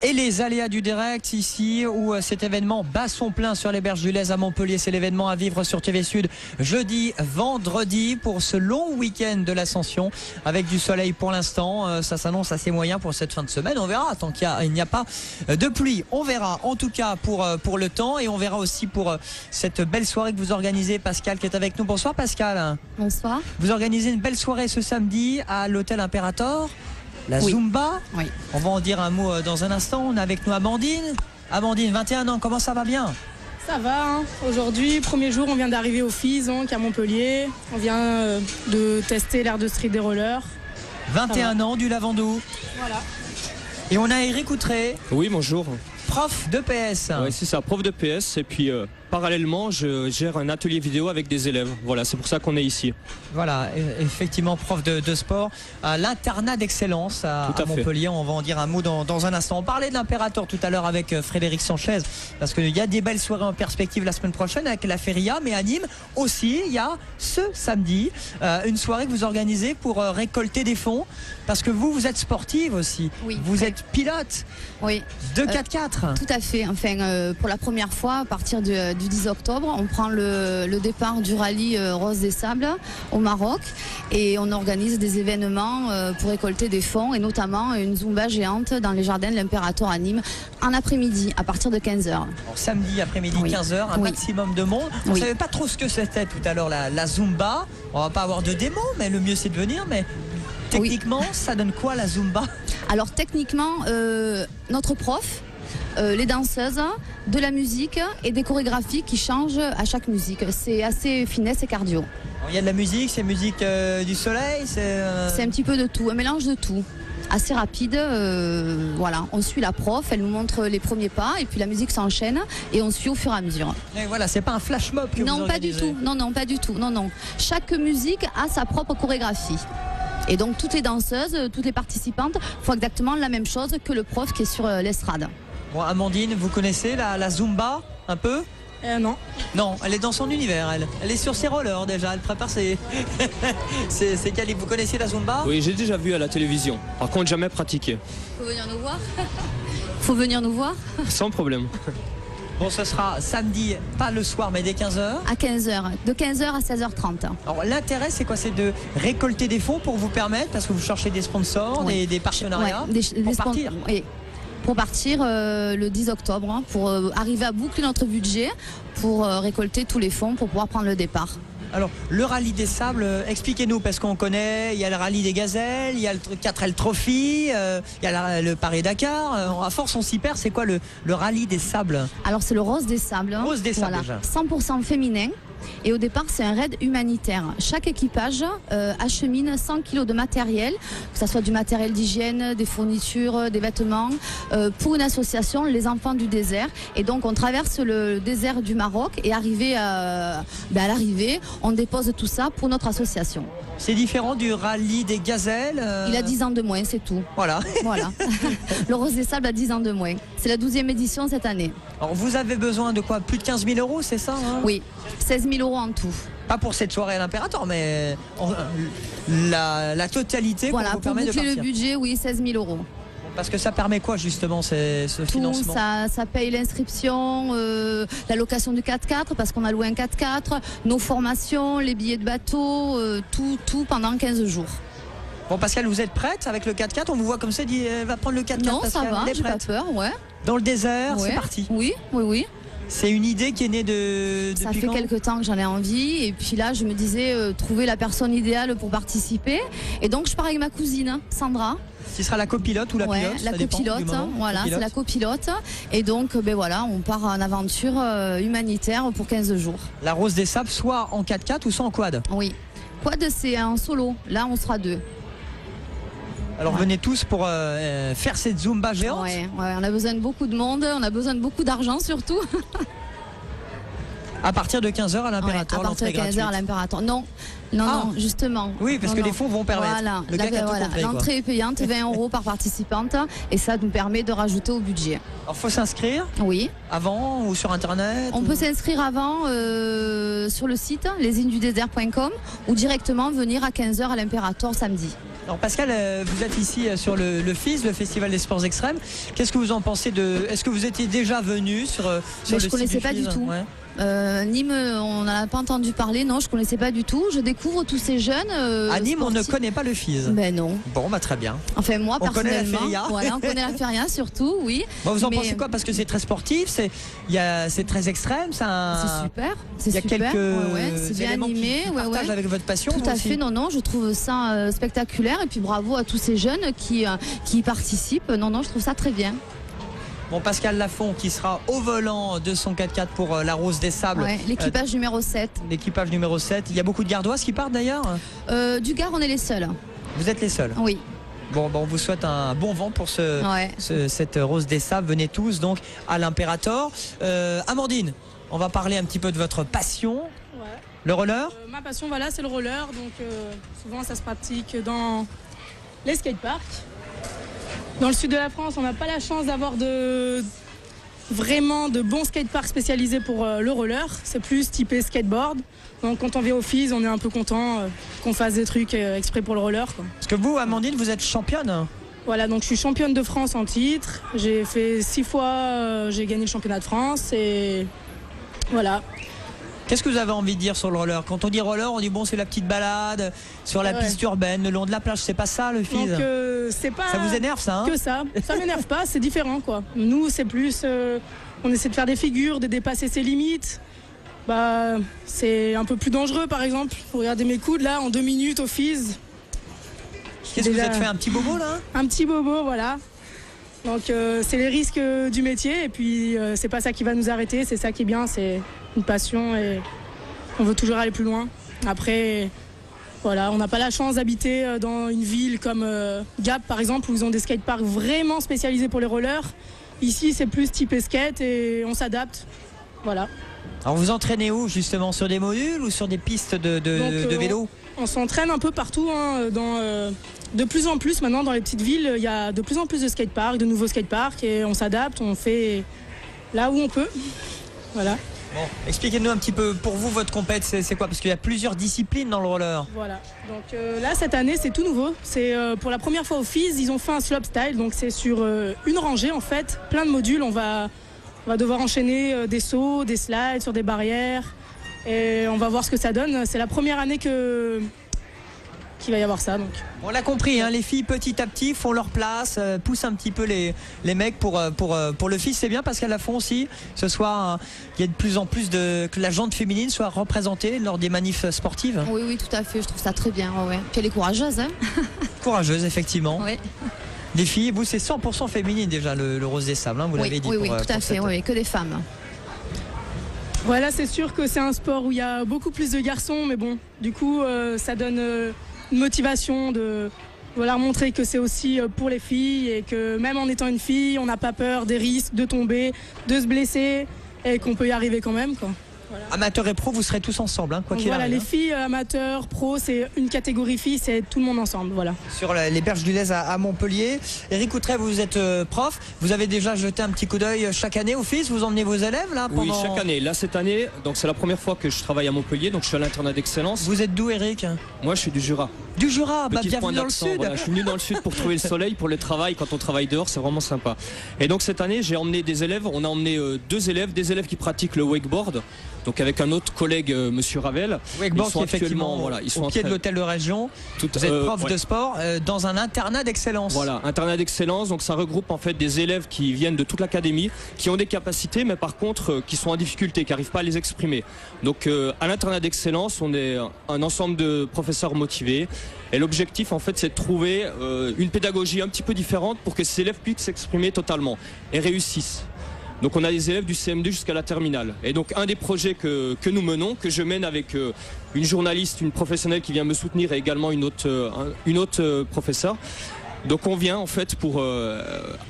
Et les aléas du direct ici où cet événement bat son plein sur les berges du Lez à Montpellier. C'est l'événement à vivre sur TV Sud jeudi, vendredi pour ce long week-end de l'Ascension avec du soleil pour l'instant. Ça s'annonce assez moyen pour cette fin de semaine. On verra tant qu'il n'y a pas de pluie. On verra en tout cas pour le temps et on verra aussi pour cette belle soirée que vous organisez. Pascal qui est avec nous. Bonsoir Pascal. Bonsoir. Vous organisez une belle soirée ce samedi à l'hôtel Imperator. La Zumba, oui. On va en dire un mot dans un instant. On a avec nous Amandine. Amandine, 21 ans, comment ça va bien? Ça va, hein. Aujourd'hui, premier jour, on vient d'arriver au FIS, donc à Montpellier. On vient de tester l'aire de street des rollers. 21 ans, du Lavandou. Voilà. Et on a Eric Outré. Oui, bonjour. Prof de PS. Oui, c'est ça, prof de PS. Et puis, parallèlement, je gère un atelier vidéo avec des élèves. Voilà, c'est pour ça qu'on est ici. Voilà, effectivement, prof de sport à l'internat d'excellence à Montpellier. On va en dire un mot dans un instant. On parlait de l'Imperator tout à l'heure avec Frédéric Sanchez, parce qu'il y a des belles soirées en perspective la semaine prochaine avec la Feria, mais à Nîmes aussi, il y a ce samedi une soirée que vous organisez pour récolter des fonds, parce que vous êtes sportive aussi. Oui. Vous êtes pilote. Oui. De 4x4. Tout à fait. Enfin, pour la première fois, à partir du 10 octobre, on prend le départ du rallye Rose des Sables au Maroc et on organise des événements pour récolter des fonds et notamment une Zumba géante dans les jardins de l'Imperator à Nîmes en après-midi à partir de 15h. Samedi après-midi 15h, un maximum de monde. On ne savait pas trop ce que c'était tout à l'heure la Zumba. On va pas avoir de démo, mais le mieux c'est de venir. Mais techniquement, ça donne quoi la Zumba? Alors techniquement, notre prof, les danseuses, de la musique et des chorégraphies qui changent à chaque musique. C'est assez finesse et cardio. Il y a de la musique, c'est musique du soleil, c'est un petit peu de tout, un mélange de tout. Assez rapide, voilà, on suit la prof, elle nous montre les premiers pas et puis la musique s'enchaîne et on suit au fur et à mesure. Et voilà, c'est pas un flash mob que vous organisez. Non, pas du tout. Non, pas du tout. Non. Chaque musique a sa propre chorégraphie. Et donc toutes les danseuses, toutes les participantes font exactement la même chose que le prof qui est sur l'estrade. Bon, Amandine, vous connaissez la Zumba un peu? Non. Non, elle est dans son univers, elle est sur ses rollers déjà, elle prépare ses qualifs. Vous connaissez la Zumba? Oui, j'ai déjà vu à la télévision. Par contre, jamais pratiqué. Faut venir nous voir. Faut venir nous voir. Sans problème. Bon, ce sera samedi, pas le soir, mais dès 15h. À 15h, de 15h à 16h30. Alors l'intérêt, c'est quoi? C'est de récolter des fonds pour vous permettre, parce que vous cherchez des sponsors, des partenariats, pour partir. Oui. Pour partir le 10 octobre, hein, pour arriver à boucler notre budget, pour récolter tous les fonds pour pouvoir prendre le départ. Alors, le rallye des sables, expliquez-nous, parce qu'on connaît, il y a le rallye des gazelles, il y a le 4L Trophy, il y a le Paris-Dakar. À force, on s'y perd. C'est quoi le rallye des sables? Alors, c'est le Rose des Sables. Rose des Sables, déjà. 100% féminin. Et au départ, c'est un raid humanitaire. Chaque équipage achemine 100 kg de matériel, que ce soit du matériel d'hygiène, des fournitures, des vêtements, pour une association, les Enfants du désert. Et donc, on traverse le désert du Maroc et à l'arrivée, on dépose tout ça pour notre association. C'est différent du rallye des gazelles Il a 10 ans de moins, c'est tout. Voilà. Le Rose des Sables a 10 ans de moins. C'est la 12e édition cette année. Alors, vous avez besoin de quoi? Plus de 15 000 €, c'est ça hein? Oui, 16 000 € en tout. Pas pour cette soirée à l'Imperator, mais la totalité voilà, pour vous permettre de partir. Pour boucler le budget, oui, 16 000 €. Parce que ça permet quoi justement ce financement? Ça paye l'inscription, la location du 4x4 parce qu'on a loué un 4x4, nos formations, les billets de bateau, tout pendant 15 jours. Bon Pascal, vous êtes prête avec le 4x4? On vous voit comme ça, dit elle va prendre le 4x4. Non, Pascal, ça va, j'ai pas peur, ouais. Dans le désert, c'est parti. Oui. C'est une idée qui est née depuis Ça fait quelques temps que j'en ai envie et puis là je me disais trouver la personne idéale pour participer et donc je pars avec ma cousine Sandra. Qui sera la copilote ou la pilote? La copilote, voilà, c'est la copilote. Et donc, on part en aventure humanitaire pour 15 jours. La Rose des Sables, soit en 4x4 ou soit en quad? Oui. Quad, c'est en solo. Là, on sera 2. Alors venez tous pour faire cette Zumba géante. Ouais, on a besoin de beaucoup de monde, on a besoin de beaucoup d'argent surtout. À partir de 15h à l'Imperator, à partir de 15h à l'Imperator. Non, justement. Oui, parce que les fonds vont permettre. Voilà, l'entrée est payante, 20 € par participante, et ça nous permet de rajouter au budget. Alors, faut s'inscrire. Oui. Avant ou sur Internet? On peut s'inscrire avant sur le site lesindudésert.com ou directement venir à 15h à l'Imperator samedi. Alors Pascal, vous êtes ici sur le FIS, le Festival des Sports Extrêmes. Qu'est-ce que vous en pensez Est-ce que vous étiez déjà venu sur le site Je ne connaissais pas du tout. Ouais. Nîmes, on n'en a pas entendu parler, non, je ne connaissais pas du tout. Je découvre tous ces jeunes. À Nîmes, sportifs. on ne connaît pas le FIS. Ben non. Bon, bah très bien. Enfin, moi, On connaît la personnellement. feria. Voilà, on connaît la feria surtout, oui. Bon, vous en Mais pensez quoi? Parce que c'est très sportif, c'est très extrême. C'est super. Il y a super. quelques C'est bien éléments animé. qui partagent avec votre passion. Tout vous à aussi. fait, non, je trouve ça spectaculaire. Et puis bravo à tous ces jeunes qui y participent. Non, je trouve ça très bien. Bon, Pascal Lafont qui sera au volant de son 4x4 pour la Rose des Sables. Ouais, l'équipage numéro 7. L'équipage numéro 7. Il y a beaucoup de Gardoises qui partent d'ailleurs. Du Gard, on est les seuls. Vous êtes les seuls. Oui. Bon, on vous souhaite un bon vent pour Ouais. cette Rose des Sables. Venez tous donc à l'Impérator. Amandine, on va parler un petit peu de votre passion. Ouais. Le roller. Ma passion, voilà, c'est le roller. Donc souvent, ça se pratique dans les skateparks. Dans le sud de la France, on n'a pas la chance d'avoir vraiment de bons skateparks spécialisés pour le roller. C'est plus typé skateboard. Donc quand on vient au FIS, on est un peu content qu'on fasse des trucs exprès pour le roller, quoi. Parce que vous, Amandine, vous êtes championne. Voilà, donc je suis championne de France en titre. J'ai fait 6 fois, j'ai gagné le championnat de France et voilà. Qu'est-ce que vous avez envie de dire sur le roller? Quand on dit roller, on dit bon, c'est la petite balade sur la piste urbaine, le long de la plage. C'est pas ça le FIS? Donc c'est pas Ça vous énerve ça, hein? que ça. Ça m'énerve pas, c'est différent, quoi. Nous, c'est plus, on essaie de faire des figures, de dépasser ses limites. Bah, c'est un peu plus dangereux, par exemple. Regardez mes coudes là, en 2 minutes au FIS. Qu'est-ce que vous êtes fait, un petit bobo là? Un petit bobo, voilà. Donc c'est les risques du métier et puis c'est pas ça qui va nous arrêter, c'est ça qui est bien, c'est une passion et on veut toujours aller plus loin. Après, voilà, on n'a pas la chance d'habiter dans une ville comme Gap par exemple où ils ont des skateparks vraiment spécialisés pour les rollers. Ici c'est plus typé skate et on s'adapte. Voilà. Alors vous entraînez où justement? Sur des modules ou sur des pistes de vélo? On s'entraîne un peu partout, hein, de plus en plus maintenant dans les petites villes, il y a de plus en plus de skateparks, de nouveaux skateparks et on s'adapte, on fait là où on peut. Voilà. Bon, expliquez-nous un petit peu pour vous votre compète, c'est quoi? Parce qu'il y a plusieurs disciplines dans le roller. Voilà. Donc là cette année c'est tout nouveau. C'est pour la première fois au FIS, ils ont fait un slopestyle, donc c'est sur une rangée en fait, plein de modules. On va devoir enchaîner des sauts, des slides sur des barrières. Et on va voir ce que ça donne. C'est la première année qu'il va y avoir ça. Donc. On l'a compris, hein, les filles petit à petit font leur place, poussent un petit peu les mecs pour le FIS. C'est bien parce qu'à la fond aussi, ce soir, il y a de plus en plus que la jante féminine soit représentée lors des manifs sportives. Oui, tout à fait. Je trouve ça très bien. Ouais. Puis elle est courageuse. Hein. Courageuse, effectivement. Oui. Les filles, vous, c'est 100% féminine déjà, le Rose des Sables, hein, vous l'avez dit. Oui, tout à fait. Oui, que des femmes. Voilà, c'est sûr que c'est un sport où il y a beaucoup plus de garçons, mais bon, du coup, ça donne une motivation de leur montrer que c'est aussi pour les filles et que même en étant une fille, on n'a pas peur des risques de tomber, de se blesser et qu'on peut y arriver quand même, quoi. Voilà. Amateurs et pros, vous serez tous ensemble, hein, quoi qu'il voilà, arrive. les filles amateurs, pros, c'est une catégorie filles, c'est tout le monde ensemble, voilà. Sur les berges du Lez à Montpellier. Éric Coutret, vous êtes prof. Vous avez déjà jeté un petit coup d'œil chaque année au FIS. Vous emmenez vos élèves là pendant... Oui, chaque année. Là, cette année, donc c'est la première fois que je travaille à Montpellier, donc je suis à l'internat d'excellence. Vous êtes d'où, Éric? Moi, je suis du Jura. Du Jura, Petit bienvenue point dans le d'accent, sud. voilà. Je suis venu dans le sud pour trouver le soleil, pour le travail. Quand on travaille dehors, c'est vraiment sympa. Et donc cette année, j'ai emmené des élèves. On a emmené des élèves qui pratiquent le wakeboard. Donc avec un autre collègue, Monsieur Ravel. Wakeboard, ils sont effectivement, voilà, ils sont au pied de l'hôtel de région. Vous êtes prof de sport dans un internat d'excellence. Voilà, internat d'excellence. Donc ça regroupe en fait des élèves qui viennent de toute l'académie, qui ont des capacités, mais par contre qui sont en difficulté, qui n'arrivent pas à les exprimer. Donc à l'internat d'excellence, on est un ensemble de professeurs motivés. Et l'objectif en fait, c'est de trouver une pédagogie un petit peu différente pour que ces élèves puissent s'exprimer totalement et réussissent. Donc on a des élèves du CM2 jusqu'à la terminale. Et donc un des projets que nous menons, que je mène avec une journaliste, une professionnelle qui vient me soutenir et également une autre professeure. Donc on vient en fait pour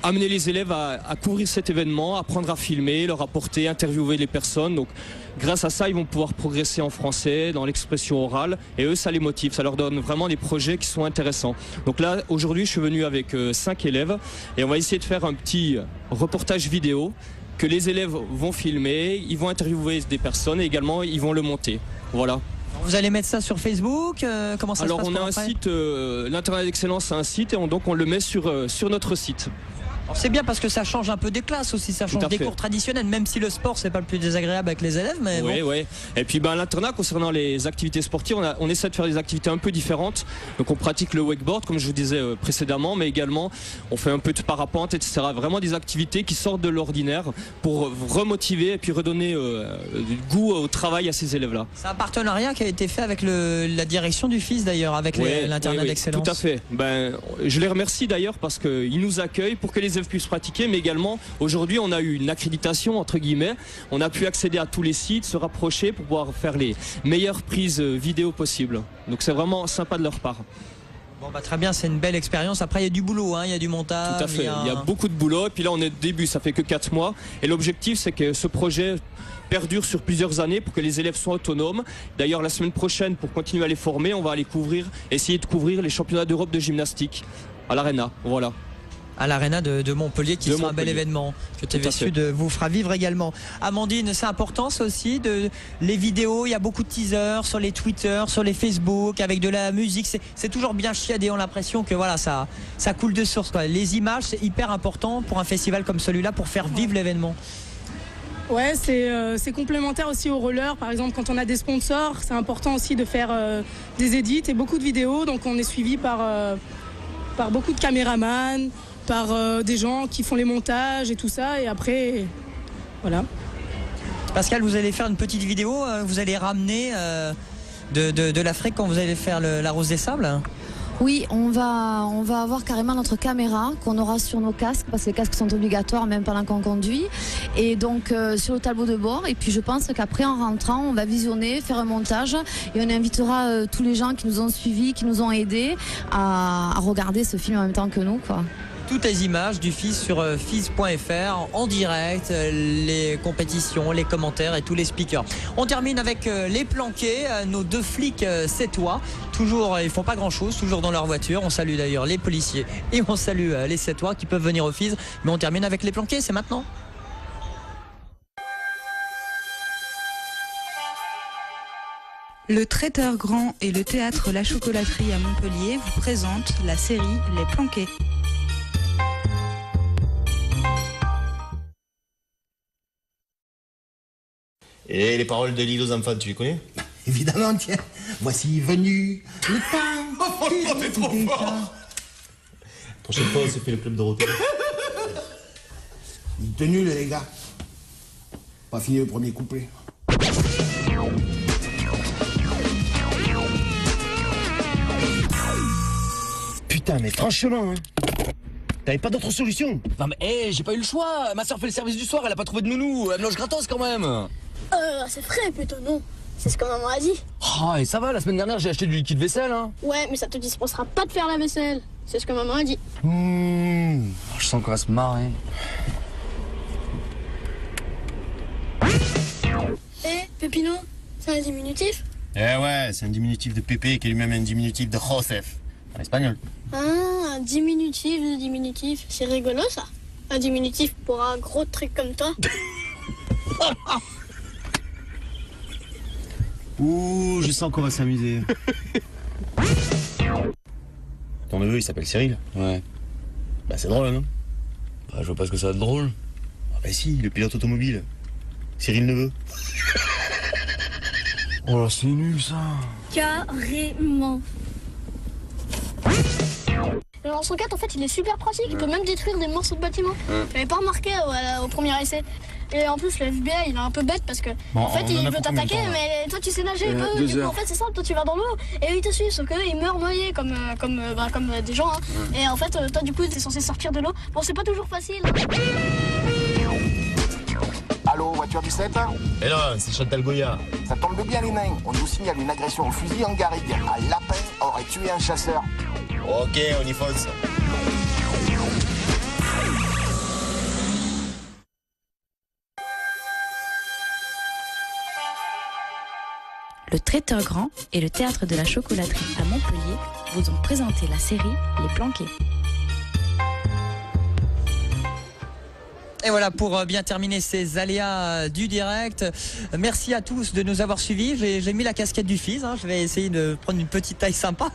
amener les élèves à couvrir cet événement, apprendre à filmer, leur apporter, interviewer les personnes. Donc grâce à ça, ils vont pouvoir progresser en français, dans l'expression orale. Et eux, ça les motive, ça leur donne vraiment des projets qui sont intéressants. Donc là, aujourd'hui, je suis venu avec 5 élèves et on va essayer de faire un petit reportage vidéo que les élèves vont filmer, ils vont interviewer des personnes et également ils vont le monter. Voilà. Vous allez mettre ça sur Facebook, comment ça se passe? Alors on a un site, l'internat d'excellence a un site et donc on le met sur notre site. C'est bien parce que ça change un peu des classes aussi, ça change des cours traditionnels, même si le sport c'est pas le plus désagréable avec les élèves. Mais oui, bon. oui. Et puis l'internat, concernant les activités sportives, on essaie de faire des activités un peu différentes. Donc on pratique le wakeboard comme je vous disais précédemment, mais également on fait un peu de parapente, etc. Vraiment des activités qui sortent de l'ordinaire pour remotiver et puis redonner du goût au travail à ces élèves-là. C'est un partenariat qui a été fait avec la direction du FIS d'ailleurs, avec l'internat d'excellence. Tout à fait. Je les remercie d'ailleurs parce qu'ils nous accueillent pour que les élèves puissent pratiquer, mais également aujourd'hui on a eu une accréditation entre guillemets, on a pu accéder à tous les sites, se rapprocher pour pouvoir faire les meilleures prises vidéo possibles. Donc c'est vraiment sympa de leur part. Bon très bien, c'est une belle expérience. Après il y a du boulot, il y a du montage. Tout à fait, il y a beaucoup de boulot et puis là on est au début, ça fait que 4 mois et l'objectif c'est que ce projet perdure sur plusieurs années pour que les élèves soient autonomes. D'ailleurs la semaine prochaine, pour continuer à les former, on va aller essayer de couvrir les championnats d'Europe de gymnastique à l'Arena. Voilà. À l'Arena de Montpellier qui sera un bel événement que TV Sud vous fera vivre également. Amandine, c'est important ça aussi, les vidéos, il y a beaucoup de teasers sur les Twitter, sur les Facebook, avec de la musique, c'est toujours bien chiadé, on a l'impression que voilà, ça coule de source, quoi. Les images, c'est hyper important pour un festival comme celui-là, pour faire vivre l'événement. Ouais, c'est complémentaire aussi au roller. Par exemple, quand on a des sponsors, c'est important aussi de faire des edits et beaucoup de vidéos. Donc on est suivi par beaucoup de caméramans, par des gens qui font les montages et tout ça. Et après, voilà. Pascal, vous allez faire une petite vidéo, vous allez ramener de l'Afrique quand vous allez faire la Rose des Sables? Oui, on va avoir carrément notre caméra qu'on aura sur nos casques, parce que les casques sont obligatoires même pendant qu'on conduit, et donc sur le tableau de bord. Et puis je pense qu'après en rentrant, on va visionner, faire un montage, et on invitera tous les gens qui nous ont suivis, qui nous ont aidés à regarder ce film en même temps que nous, quoi. Toutes les images du FIS sur FIS.fr en direct, les compétitions, les commentaires et tous les speakers. On termine avec les planqués, nos 2 flics sétois. Toujours, ils font pas grand chose, toujours dans leur voiture. On salue d'ailleurs les policiers et on salue les sétois qui peuvent venir au FIS. Mais on termine avec les planqués, c'est maintenant. Le Traiteur Grand et le théâtre La Chocolaterie à Montpellier vous présentent la série Les Planqués. Et les paroles de l'île aux enfants, tu les connais? Évidemment, tiens. Voici venu le temps. Oh, t'es trop fort. Prochaine fois, on se fait le club de retour. T'es nul, les gars. Pas fini le premier couplet. Putain, mais franchement, t'avais pas d'autre solution? Non mais j'ai pas eu le choix. Ma soeur fait le service du soir, elle a pas trouvé de nounou. Elle me loge gratos quand même. C'est frais plutôt, non? C'est ce que maman a dit. Oh, et ça va, la semaine dernière j'ai acheté du liquide vaisselle, hein. Ouais, mais ça te dispensera pas de faire la vaisselle. C'est ce que maman a dit. Je sens qu'on va se marrer. Pépino, c'est un diminutif? Eh ouais, c'est un diminutif de Pépé qui est lui-même un diminutif de Joseph, en espagnol. Ah, un diminutif de diminutif. C'est rigolo ça. Un diminutif pour un gros truc comme toi. Ouh, je sens qu'on va s'amuser. Ton neveu, il s'appelle Cyril? Ouais. Bah c'est drôle, non? Bah je vois pas ce que ça va être drôle. Ah bah si, le pilote automobile. Cyril Neveu. Oh là, c'est nul ça. Carrément. Le lance-roquette, en fait, il est super pratique. Il peut même détruire des morceaux de bâtiment. J'avais pas remarqué au premier essai. Et en plus, le FBI, il est un peu bête parce que en fait, il veut t'attaquer, mais toi, tu sais nager. Du coup, en fait, c'est ça. Toi, tu vas dans l'eau et eux, ils te suivent. Sauf qu'eux, ils meurent noyés comme des gens. Hein. Et en fait, toi, du coup, t'es censé sortir de l'eau. Bon, c'est pas toujours facile. Allô, voiture du 7? Eh là, c'est Chantal Goya. Ça tombe bien les nains. On nous signale une agression au fusil en garrigue. Un lapin aurait tué un chasseur. Ok, on y fonce. Le Traiteur Grand et le théâtre de la Chocolaterie à Montpellier vous ont présenté la série Les Planqués. Et voilà pour bien terminer ces aléas du direct. Merci à tous de nous avoir suivis. J'ai mis la casquette du FIS. Je vais essayer de prendre une petite taille sympa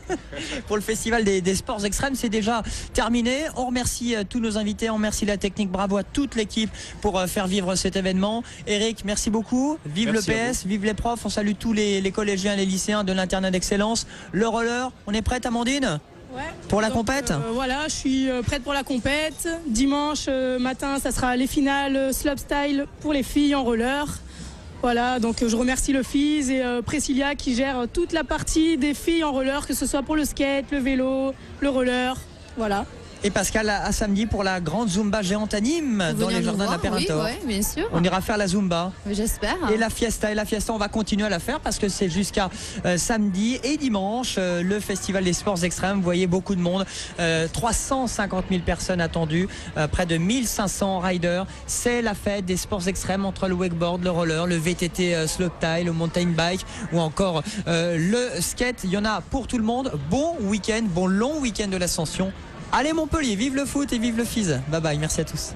pour le festival des sports extrêmes. C'est déjà terminé. On remercie tous nos invités. On remercie la technique. Bravo à toute l'équipe pour faire vivre cet événement. Eric, merci beaucoup. Vive Merci le PS, vive les profs. On salue tous les collégiens et les lycéens de l'internat d'excellence. Le roller, on est prête, Amandine ? Ouais. Pour la compète Voilà, je suis prête pour la compète. Dimanche matin, ça sera les finales slopestyle pour les filles en roller. Voilà, donc je remercie le FIS et Priscilla qui gère toute la partie des filles en roller, que ce soit pour le skate, le vélo, le roller. Voilà. Et Pascal à samedi pour la grande Zumba géante à Nîmes dans les jardins de la Perrintor. Oui, bien sûr. On ira faire la Zumba. J'espère. Et la fiesta, on va continuer à la faire parce que c'est jusqu'à samedi et dimanche le festival des sports extrêmes. Vous voyez beaucoup de monde, 350 000 personnes attendues, près de 1500 riders. C'est la fête des sports extrêmes entre le wakeboard, le roller, le VTT slopestyle, le mountain bike ou encore le skate. Il y en a pour tout le monde. Bon week-end, bon long week-end de l'Ascension. Allez Montpellier, vive le foot et vive le FIS. Bye bye, merci à tous.